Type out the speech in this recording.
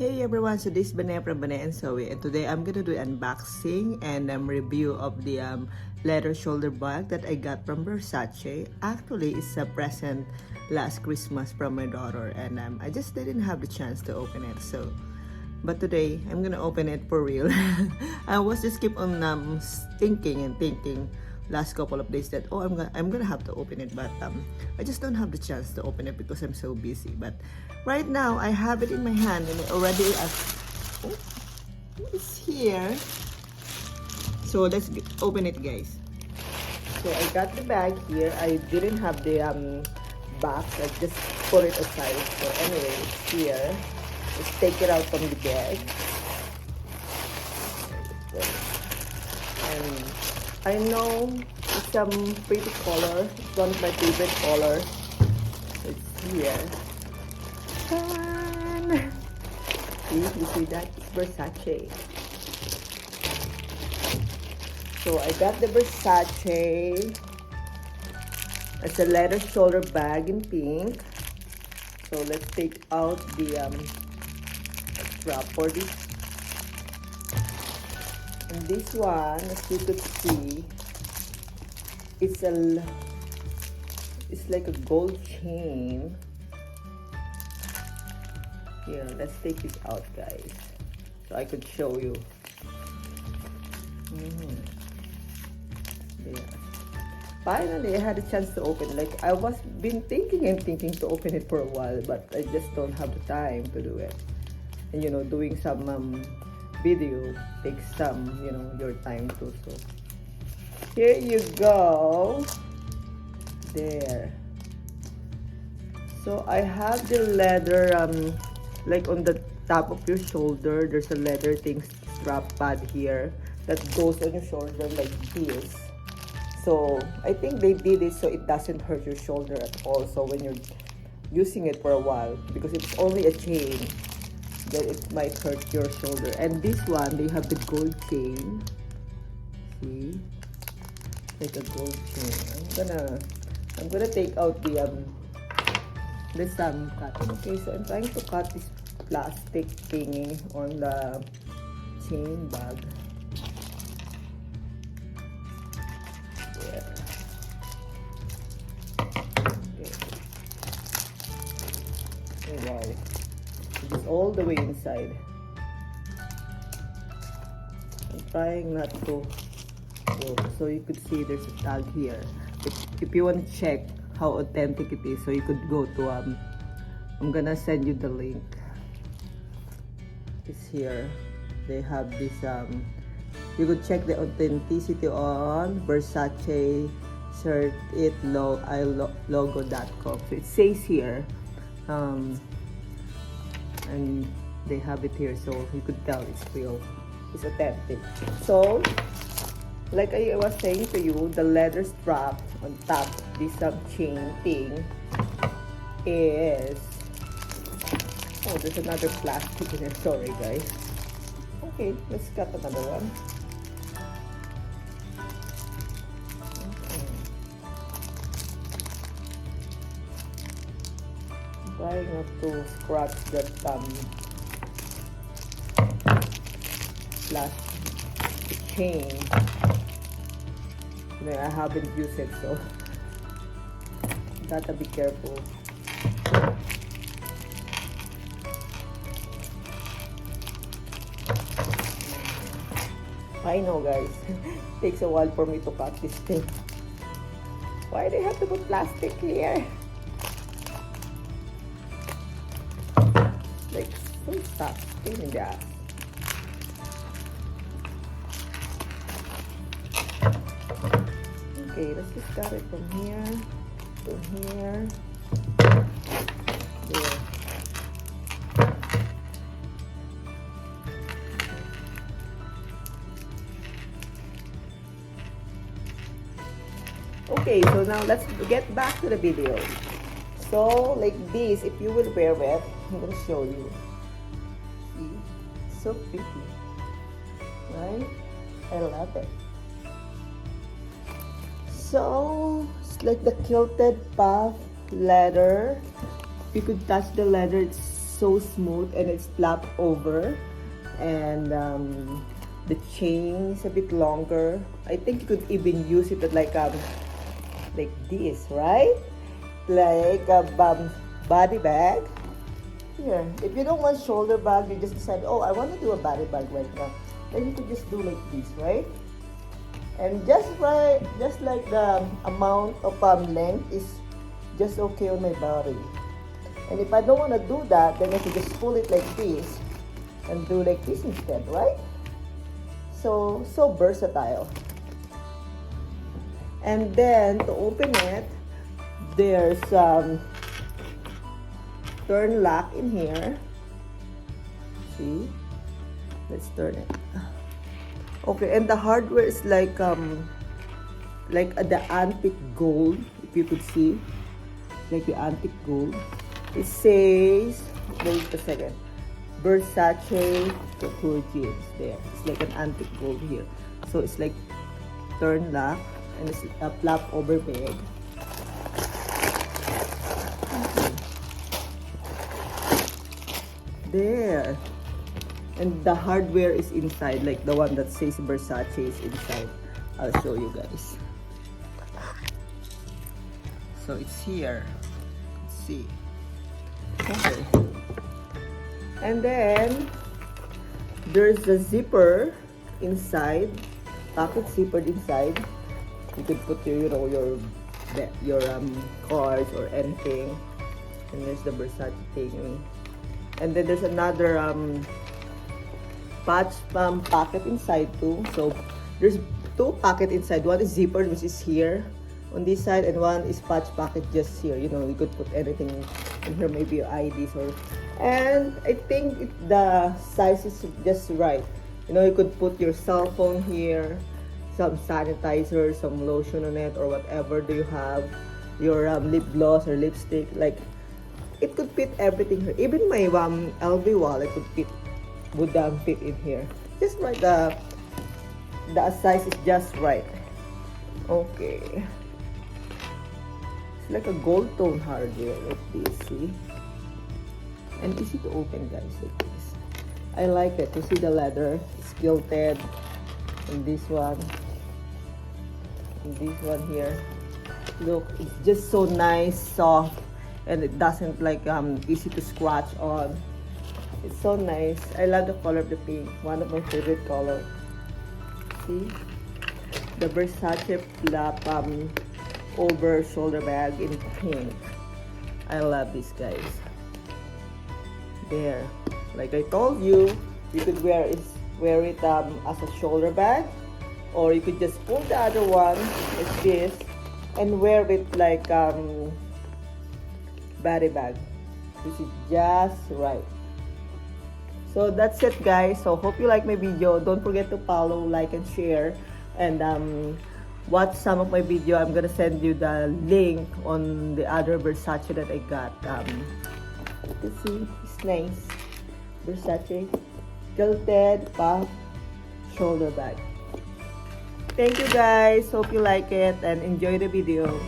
Hey everyone, so this is Banaya from Banaya and Zoe, and today I'm gonna do unboxing and review of the leather shoulder bag that I got from Versace. Actually, it's a present last Christmas from my daughter, and I just didn't have the chance to open it. But today I'm gonna open it for real. I was just keep on thinking last couple of days that I'm gonna have to open it, but I just don't have the chance to open it because I'm so busy. But right now I have it in my hand and already it's here. So let's open it, guys. So I got the bag here. I didn't have the box. I just put it aside. So anyway, it's here. Let's take it out from the bag. And I know it's pretty color. It's one of my favorite colors. It's here. See, you see that? It's Versace. So I got the Versace. It's a leather shoulder bag in pink. So let's take out the strap for this. And this one, as you could see, it's like a gold chain. Here, let's take this out, guys, so I could show you. There. Finally, I had a chance to open it. Like, I was been thinking to open it for a while, but I just don't have the time to do it. And you know, doing some video takes some, you know, your time too. So here you go. There. So I have the leather like on the top of your shoulder. There's a leather thing strap pad here that goes on your shoulder like this. So I think they did it so it doesn't hurt your shoulder at all. So when you're using it for a while, because it's only a chain, then it might hurt your shoulder. And this one, they have the gold chain. See, like a gold chain. I'm gonna take out the this cutting. Okay, so I'm trying to cut this plastic thingy on the chain bag. There. Okay. Oh wow. It's all the way inside. I'm trying not to go. So you could see there's a tag here. If you want to check how authentic it is, so you could go to I'm gonna send you the link. It's here. They have this you could check the authenticity on Versace logo.com. So it says here and they have it here, so you could tell it's real, it's authentic. So like I was saying to you, the leather strap on top, this chain thing is, oh, there's another plastic in there, sorry guys. Okay, let's cut another one. I'm trying not to scratch that plastic chain. You know, I haven't used it, so gotta be careful. I know, guys, it takes a while for me to cut this thing. Why do they have to put plastic here? Like, so tough. Pain in the ass. Okay, let's just cut it from here to here. There. Okay, so now let's get back to the video. So like this, if you will wear it, I'm gonna show you. See? So pretty, right? I love it. So it's like the quilted puff leather. You could touch the leather, it's so smooth and it's flap over, and the chain is a bit longer. I think you could even use it like this, right? Like a body bag. Here, if you don't want shoulder bag, you just decide, oh, I want to do a body bag right now. Then you could just do like this, right? And just like the amount of length is just okay on my body. And if I don't want to do that, then I can just pull it like this and do like this instead, right? So versatile. And then to open it, there's turn lock in here. See? Let's turn it. Okay, and the hardware is like the antique gold, if you could see. Like the antique gold. It says, wait a second, Versace couture jeans there. It's like an antique gold here. So it's like turn lock, and it's a flap over bag. There. And the hardware is inside, like the one that says Versace is inside. I'll show you guys. So it's here. Let's see. Okay. And then there's the zipper inside, pocket zippered inside. You could put your cards or anything. And there's the Versace thing. And then there's another patch pocket inside too. So there's two pocket inside. One is zippered, which is here on this side, and one is patch pocket just here. You know, you could put anything in here, maybe your IDs or. And I think the size is just right. You know, you could put your cell phone here, some sanitizer, some lotion on it, or whatever do you have, your lip gloss or lipstick. Like, it could fit everything here. Even my LV wallet would fit in here. Just right, the size is just right. Okay. It's like a gold tone hardware like this, see? And easy to open, guys, like this. I like it. You see the leather, it's quilted. And this one. And this one here. Look, it's just so nice, soft, and it doesn't like easy to scratch on. It's so nice. I love the color of the pink. One of my favorite color. See? The Versace flap over shoulder bag in pink. I love this, guys. There. Like I told you, you could wear it as a shoulder bag, or you could just pull the other one like this and wear it like body bag. This is just right. So that's it, guys. So hope you like my video. Don't forget to follow, like, and share, and watch some of my video. I'm gonna send you the link on the other Versace that I got. Let's see, it's nice. Versace Quilted Puff shoulder bag. Thank you, guys. Hope you like it and enjoy the video.